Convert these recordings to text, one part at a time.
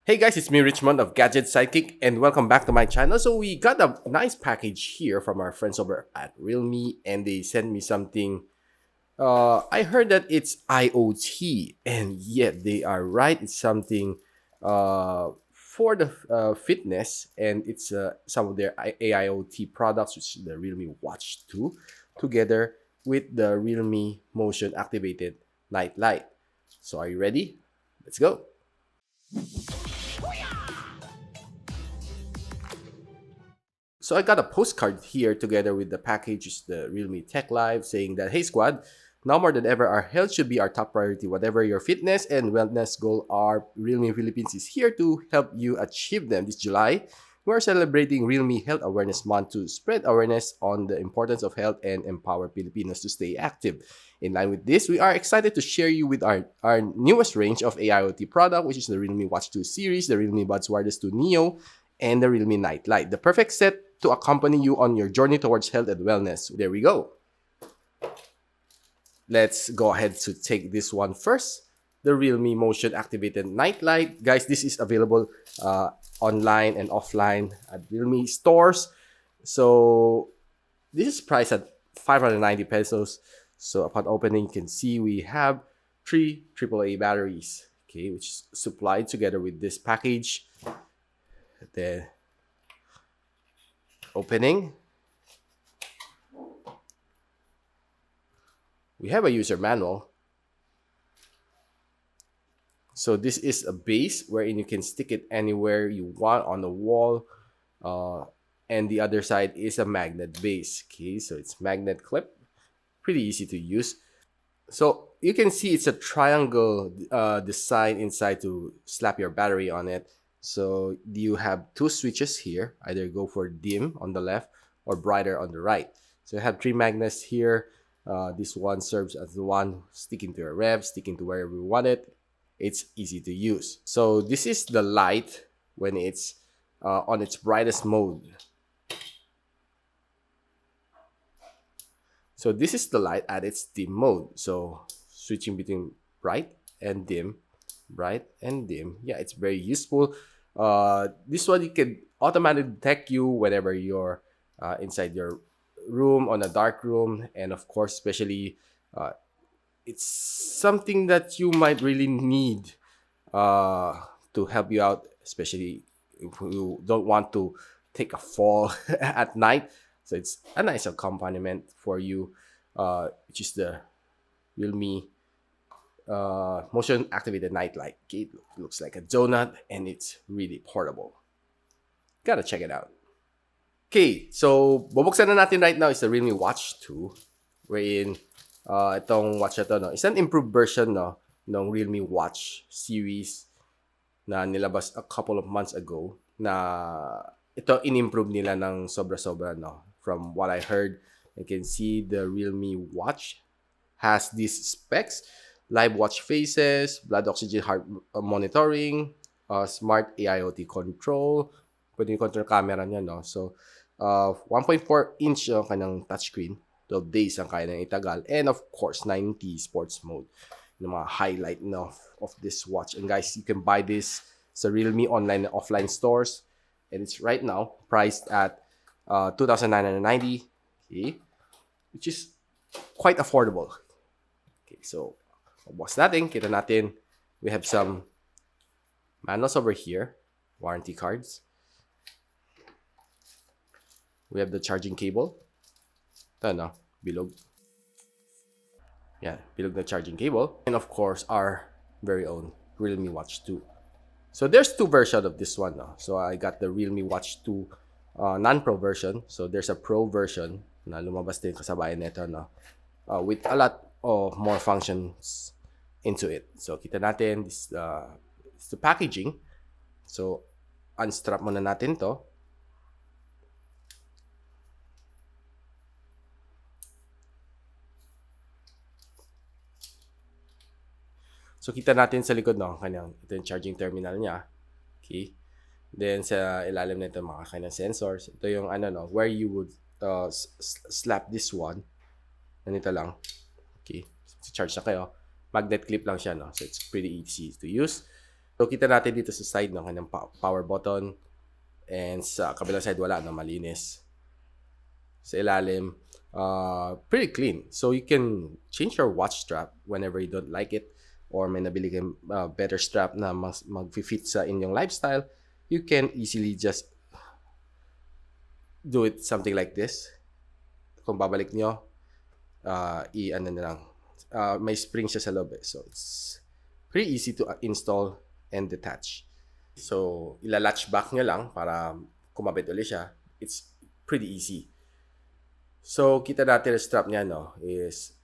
Hey guys, it's me Richmond of Gadget Sidekick and welcome back to my channel. So we got a nice package here from our friends over at Realme and they sent me something. I heard that it's IoT and yet they are right. It's something for the fitness and it's some of their AIoT products, which is the Realme Watch 2 together with the Realme Motion Activated Nightlight. So are you ready? Let's go. So I got a postcard here together with the package, is the Realme Tech Live, saying that, hey squad, now more than ever, our health should be our top priority. Whatever your fitness and wellness goal are, Realme Philippines is here to help you achieve them. This July, we are celebrating Realme Health Awareness Month to spread awareness on the importance of health and empower Filipinos to stay active. In line with this, we are excited to share you with our newest range of AIoT product, which is the Realme Watch 2 series, the Realme Buds Wireless 2 Neo, and the Realme Nightlight. The perfect set to accompany you on your journey towards health and wellness. There we go. Let's go ahead to take this one first. The Realme Motion Activated Nightlight. Guys, this is available online and offline at Realme stores. So this is priced at 590 pesos. So upon opening, you can see we have 3 AAA batteries, okay, which is supplied together with this package. Then opening, we have a user manual. So this is a base wherein you can stick it anywhere you want on the wall. And the other side is a magnet base. Okay, so it's magnet clip. Pretty easy to use. So you can see it's a triangle design inside to slap your battery on it. So you have 2 switches here. Either go for dim on the left or brighter on the right. So you have 3 magnets here. This one serves as the one sticking to your rev, sticking to wherever you want it. It's easy to use. So this is the light when it's on its brightest mode. So this is the light at its dim mode. So switching between bright and dim, bright and dim. Yeah, it's very useful. This one you can automatically detect you whenever you're inside your room, on a dark room, and of course, especially it's something that you might really need to help you out, especially if you don't want to take a fall at night. So it's a nice accompaniment for you, which is the Realme motion activated nightlight. Okay, it looks like a donut and it's really portable. Gotta check it out. Okay, so bubuksan na natin right now is the Realme Watch 2, wherein itong watch na to, no, is an improved version, no, ng Realme Watch series na nilabas a couple of months ago, na ito in-improve nila ng sobra-sobra, no. From what I heard, you can see the Realme Watch has these specs: live watch faces, blood oxygen heart monitoring, smart AIoT control. Pwede yung control camera niya, no? So, 1.4-inch yung kanyang touchscreen. 12 days ang kaya nang itagal. And of course, 90 sports mode. Yung mga highlight, no, of this watch. And guys, you can buy this sa Realme online and offline stores. And it's right now priced at 2,990, okay, which is quite affordable. Okay, so box natin, kita natin, we have some manuals over here, warranty cards. We have the charging cable. Ito, no, bilog. Yeah, bilog na charging cable. And of course, our very own Realme Watch 2. So there's 2 versions of this one, no? So I got the Realme Watch 2 non-pro version. So there's a pro version na lumabas din kasabayan nito, no? With a lot of more functions into it. So kita natin this is the packaging. So unstrap muna natin to. So kita natin sa likod, no, kanyang ito yung charging terminal niya. Okay. Then sa ilalim nito mga kanyang sensors. Ito yung ano, no, where you would slap this one. Ganito lang. Okay. So charge na kayo. Magnet clip lang siya, no. So it's pretty easy to use. So, kita natin dito sa side ng kanyang power button. And sa kabilang side, wala, no? Malinis. Sa ilalim, pretty clean. So, you can change your watch strap whenever you don't like it, or may nabili kayong better strap na mag-fit sa inyong lifestyle. You can easily just do it something like this. Kung babalik nyo, i-ano na lang. May spring siya sa loob eh. So, it's pretty easy to install and detach. So, ila-latch back nyo lang para kumabit ulit siya. It's pretty easy. So, kita natin yung strap niya, no, is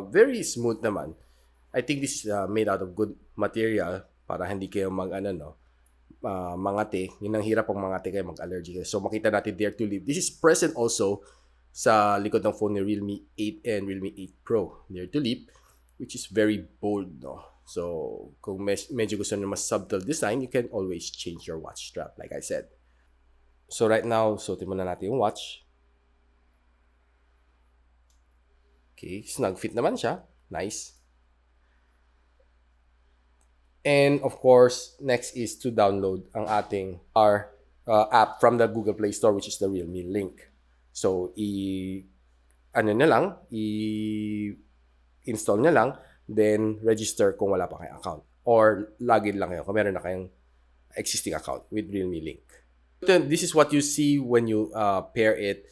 very smooth naman. I think this is made out of good material para hindi kayo mangati. Yun ang hirap pag mangati kayo, mag-allergy kayo. So, makita natin Dare to Live. This is present also sa likod ng phone ni Realme 8 and Realme 8 Pro. Dare to Live, which is very bold, no? So, kung medyo gusto nyo mas subtle design, you can always change your watch strap, like I said. So, right now, suotin muna natin yung watch. Okay, snug fit naman siya. Nice. And of course, next is to download ang ating app from the Google Play Store, which is the Realme Link. So, i-install nyo lang, then register kung wala pa kayong account. Or login lang kayo kung meron na kayong existing account with Realme Link. This is what you see when you pair it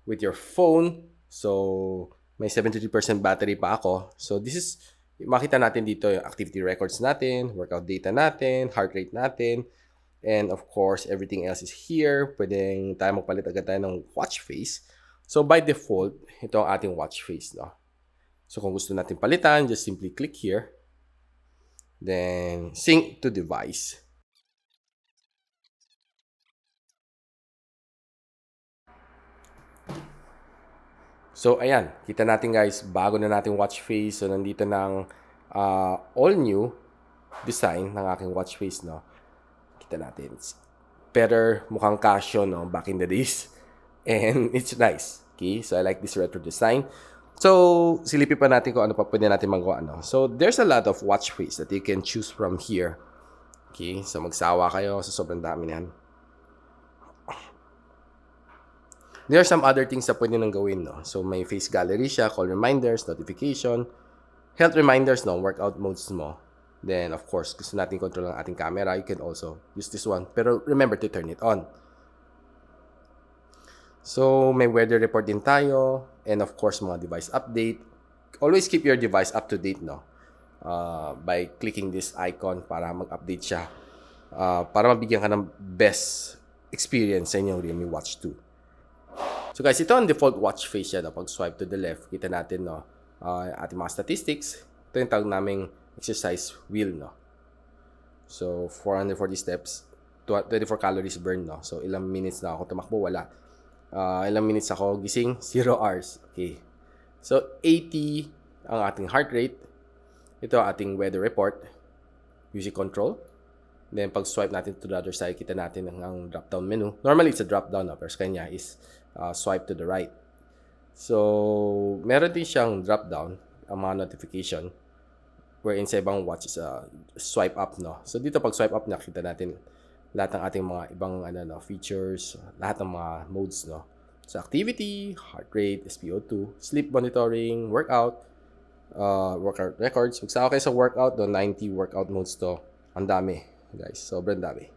with your phone. So, may 73% battery pa ako. So, this is, makita natin dito yung activity records natin, workout data natin, heart rate natin, and of course, everything else is here. Pwedeng tayo magpalit agad tayo ng watch face. So, by default, ito ang ating watch face, no? So, kung gusto natin palitan, just simply click here. Then, sync to device. So, ayan. Kita natin guys, bago na nating watch face. So, nandito ng all new design ng aking watch face, no? Kita natin. It's better, mukhang Casio, no? Back in the days. And it's nice. Okay? So, I like this retro design. So, silipin pa natin kung ano pa pwede natin magawa, no? So, there's a lot of watch face that you can choose from here. Okay? So, magsawa kayo sa sobrang dami niyan. There are some other things na pwede nang gawin, no? So, may face gallery siya, call reminders, notification, health reminders, no? Workout modes mo. Then, of course, gusto natin control ang ating camera, you can also use this one. Pero remember to turn it on. So, may weather report din tayo. And of course, mga device update. Always keep your device up to date, no? By clicking this icon para mag-update siya. Para mabigyan ka ng best experience sa inyong Realme Watch 2. So guys, ito ang default watch face yan. No? Pag swipe to the left, kita natin, no, ating mga statistics. Ito yung tawag naming exercise wheel, no. So 440 steps, 24 calories burned, no. So ilang minutes na ako tumakbo, wala. Ilang minutes ako gising, 0 hours. Okay. So 80 ang ating heart rate. Ito ang ating weather report, music control. Then pag swipe natin to the other side, kita natin ang drop-down menu. Normally it's a drop-down, no? Pero sa kanya is swipe to the right. So, meron din siyang drop-down, ang mga notification, wherein sa ibang watch is swipe up, no? So, dito pag swipe up, nakita natin lahat ng ating mga ibang features, lahat ng mga modes, no? So, activity, heart rate, SpO2, sleep monitoring, workout records. Magsawa kayo sa workout, 90 workout modes to. Ang dami, guys. Sobrang dami.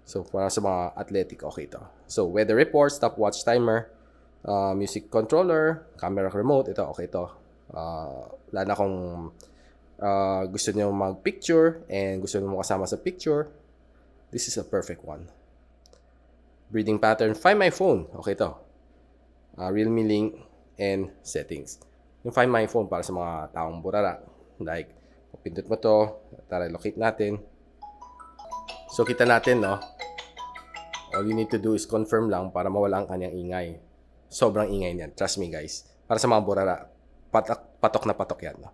So, para sa mga athletic, okay ito. So, weather report, stopwatch timer, music controller, camera remote, ito, okay ito. Lalo na kung gusto niyo mag-picture and gusto niyo kasama sa picture, this is a perfect one. Breathing pattern, find my phone, okay ito. Realme Link and settings. Yung find my phone para sa mga taong burara. Like, pindot mo to, tara locate natin. So, kita natin, no? All you need to do is confirm lang para mawala ang kanyang ingay. Sobrang ingay niyan. Trust me, guys. Para sa mga burara, patok na patok yan, no?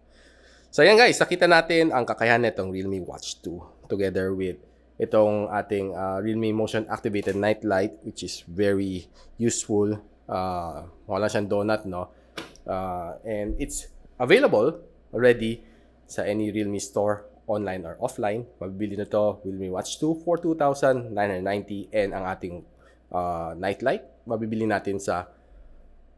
So, ayan, guys. Nakita natin ang kakayahan nitong Realme Watch 2 together with itong ating Realme Motion Activated Nightlight, which is very useful. Wala siyang donut, no? And it's available already sa any Realme store online or offline. Mabibili na to Realme Watch 2 for 2,990 and ang ating Nightlight, mabibili natin sa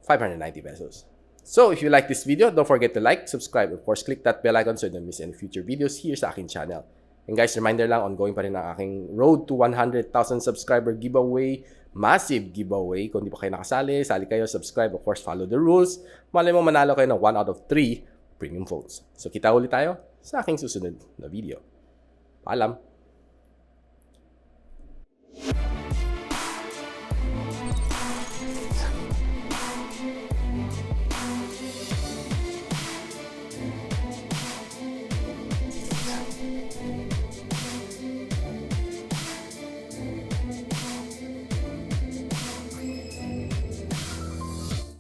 590 pesos. So, if you like this video, don't forget to like, subscribe, of course, click that bell icon so you don't miss any future videos here sa aking channel. And guys, reminder lang, ongoing pa rin ang aking road to 100,000 subscriber giveaway, massive giveaway. Kung di pa kayo nakasali, sali kayo, subscribe, of course, follow the rules. Malay mo manalo kayo ng 1 out of 3 premium phones. So, kita ulit tayo sa aking susunod na video. Paalam!